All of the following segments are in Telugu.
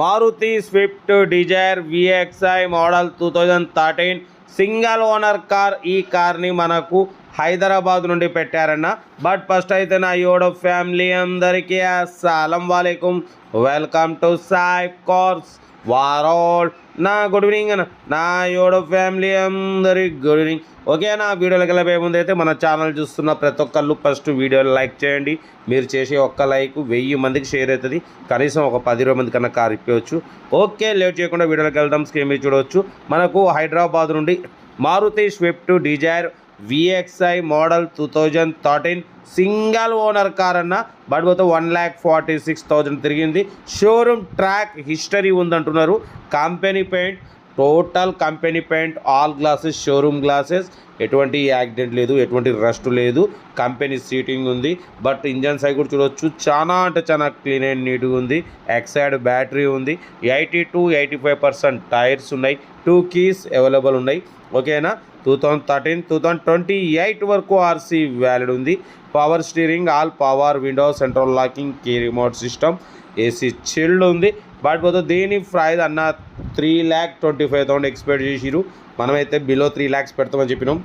Maruti Swift Dzire VXI model 2013 single owner car. ఈ కార్ని మనకు హైదరాబాద్ నుండి పెట్టారన్న. బట్ ఫస్ట్ అయితే నా యోడో ఫ్యామిలీ అందరికీ అస్సలం వాలేకుమ్, welcome to Sai cars world. నా గుడ్ ఈవినింగ్ అన్న, నా యోడో ఫ్యామిలీ అందరికి గుడ్ ఈవినింగ్. ఓకే అన్న, వీడియోలోకి వెళ్ళబోయే ముందు అయితే మన ఛానల్ చూస్తున్న ప్రతి ఒక్కళ్ళు ఫస్ట్ వీడియోని లైక్ చేయండి. మీరు చేసే ఒక్క లైక్ 1000 మందికి షేర్ అవుతుంది. కనీసం ఒక 10-20 మంది కన్నా కార్ ఇప్పవచ్చు. ఓకే, లేట్ చేయకుండా వీడియోలోకి వెళ్దాం. స్క్రీన్ మీద చూడవచ్చు, మనకు హైదరాబాద్ నుండి Maruti Swift Dzire VXI model 2013 single owner car అన్న. బట్ పోతే 1,46,000 తిరిగింది. షోరూమ్ ట్రాక్ హిస్టరీ ఉందంటున్నారు. Company paint, total company paint, all glasses, showroom glasses, ఎటువంటి యాక్సిడెంట్ లేదు, ఎటువంటి రస్ట్ లేదు. కంపెనీ సీటింగ్ ఉంది. బట్ ఇంజన్ సైడ్ కూడా చూడవచ్చు, చాలా అంటే చాలా క్లీన్ అండ్ నీట్గా ఉంది. ఎక్సైడ్ బ్యాటరీ ఉంది. 80-85% టైర్స్ ఉన్నాయి. 2 కీస్ అవైలబుల్ ఉన్నాయి. ఓకేనా, 2013, 2028 వరకు ఆర్సీ వ్యాలిడ్ ఉంది. Power steering, all power window, central locking, key remote system, AC chilled ఉంది. బట్ పోతే దీని ప్రైస్ అన్న 3,25,000 ఎక్స్పెక్ట్ చేసిరు. మనమైతే బిలో 3 lakhs పెడతామని చెప్పినాం.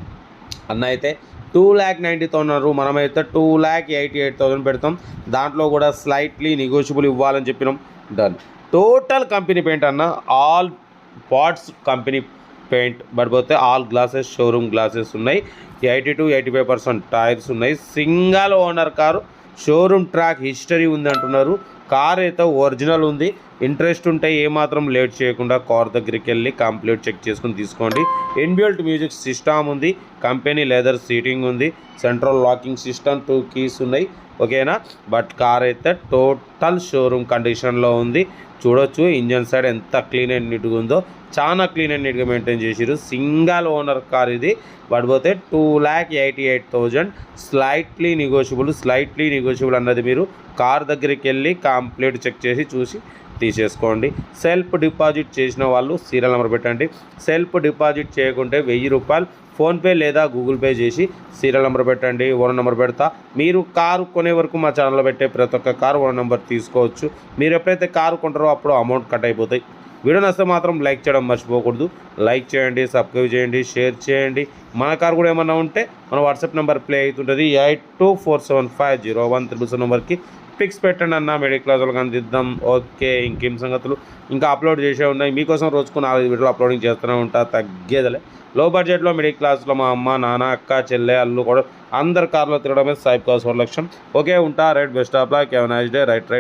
అన్న అయితే 2,90,000, మనమైతే 2,88,000 పెడతాం. దాంట్లో కూడా స్లైట్లీ నెగోషియబుల్ ఇవ్వాలని చెప్పినాం. డన్. టోటల్ కంపెనీ పెయింట్ అన్న, all parts company paint. But పోతే ఆల్ గ్లాసెస్, షోరూమ్ గ్లాసెస్ ఉన్నాయి. 80-85% టైర్స్ ఉన్నాయి. Single owner car, showroom track history ఉంది అంటున్నారు. కార్ అయితే ఒరిజినల్ ఉంది. ఇంట్రెస్ట్ ఉంటే ఏమాత్రం లేట్ చేయకుండా కార్ దగ్గరికి వెళ్ళి కంప్లీట్ చెక్ చేసుకుని తీసుకోండి. ఇన్బిల్ట్ మ్యూజిక్ సిస్టమ్ ఉంది. కంపెనీ లెదర్ సీటింగ్ ఉంది. సెంట్రల్ లాకింగ్ సిస్టమ్, 2 కీస్ ఉన్నాయి. ఓకేనా, బట్ కార్ అయితే టోటల్ షోరూమ్ కండిషన్లో ఉంది. చూడొచ్చు ఇంజన్ సైడ్ ఎంత క్లీన్ అండ్ నీట్గా ఉందో. చాలా క్లీన్ అండ్ నీట్గా మెయింటైన్ చేసిరు. సింగిల్ ఓనర్ కార్ ఇది. పడిపోతే 2,88,000. స్లైట్లీ నెగోషియబుల్ అన్నది మీరు కార్ దగ్గరికి వెళ్ళి కంప్లీట్ చెక్ చేసి చూసి తీసేసుకోండి. సెల్ఫ్ డిపాజిట్ చేసిన వాళ్ళు సీరియల్ నెంబర్ పెట్టండి. సెల్ఫ్ డిపాజిట్ చేయకుంటే 1000 రూపాయలు ఫోన్పే లేదా గూగుల్ పే చేసి సీరియల్ నెంబర్ పెట్టండి. ఓనర్ నెంబర్ పెడతా. మీరు కారు కొనే వరకు మా ఛానల్లో పెట్టే ప్రతి ఒక్క కారు ఓనర్ నెంబర్ తీసుకోవచ్చు. మీరు ఎప్పుడైతే కారు కొంటారో అప్పుడు అమౌంట్ కట్ అయిపోతాయి. వీడియో నచ్చితే మాత్రం లైక్ చేయడం మర్చిపోకూడదు. లైక్ చేయండి, సబ్స్క్రైబ్ చేయండి, షేర్ చేయండి. మన కారు కూడా ఏమన్నా ఉంటే మన వాట్సాప్ నెంబర్ ప్లే అవుతుంటుంది. 8247501777 నెంబర్కి పిక్స్ పెట్టండి అన్న. మిడిల్ క్లాస్ వాళ్ళకి అందిద్దాం. ఓకే, ఇంకేం సంగతులు ఇంకా అప్లోడ్ చేసే ఉన్నాయి. మీకోసం రోజుకు 4 వీడియోలు అప్లోడింగ్ చేస్తూనే ఉంటా, తగ్గేదలే. లో బడ్జెట్లో మిడిల్ క్లాస్లో మా అమ్మ, నాన్న, అక్క, చెల్లె, అల్లు కూడా అందరు కార్లో తిరగడమే సాయి కార్స్ లక్ష్యం. ఓకే, ఉంటా. Right, best of luck, have a nice day. Right.